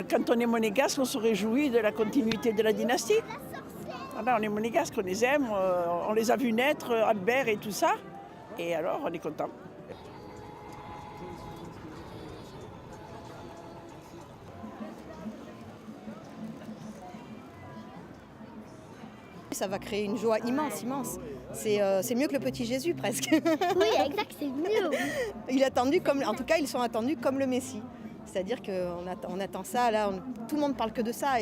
Quand on est monégasque, on se réjouit de la continuité de la dynastie. Voilà, on est monégasque, on les aime, on les a vus naître, Albert et tout ça. Et alors, on est content. Ça va créer une joie immense, immense. C'est mieux que le petit Jésus presque. Oui, exact, c'est mieux. Il est attendu comme, en tout cas, ils sont attendus comme le Messie. C'est-à-dire qu'on attend ça, là, tout le monde parle que de ça.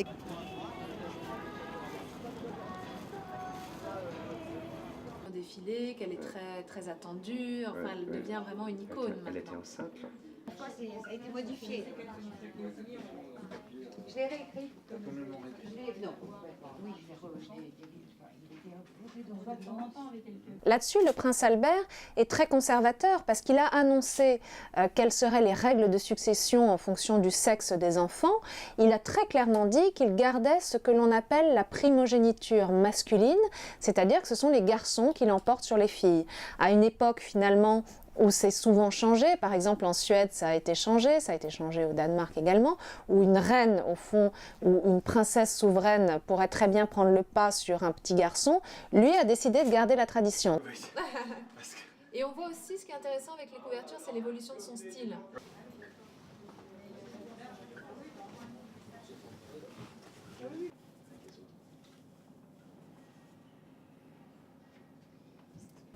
Défilé, qu'elle est très, très attendue, enfin elle devient vraiment une icône. Elle était enceinte. Ça a été modifié. Je l'ai réécrit. Non. Oui, je l'ai. Là-dessus, le prince Albert est très conservateur parce qu'il a annoncé quelles seraient les règles de succession en fonction du sexe des enfants. Il a très clairement dit qu'il gardait ce que l'on appelle la primogéniture masculine, c'est-à-dire que ce sont les garçons qui l'emportent sur les filles. À une époque finalement où c'est souvent changé, par exemple en Suède ça a été changé au Danemark également, où une reine au fond, ou une princesse souveraine pourrait très bien prendre le pas sur un petit garçon, lui a décidé de garder la tradition. Et on voit aussi ce qui est intéressant avec les couvertures, c'est l'évolution de son style.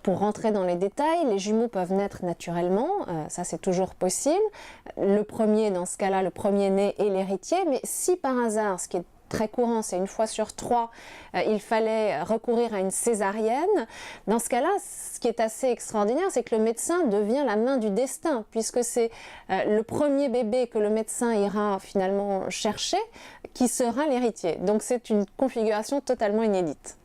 Pour rentrer dans les détails, les jumeaux peuvent naître naturellement, ça c'est toujours possible. Le premier, dans ce cas-là, le premier-né est l'héritier, mais si par hasard, ce qui est très courant, c'est une fois sur 3, il fallait recourir à une césarienne, dans ce cas-là, ce qui est assez extraordinaire, c'est que le médecin devient la main du destin, puisque c'est le premier bébé que le médecin ira finalement chercher qui sera l'héritier. Donc c'est une configuration totalement inédite.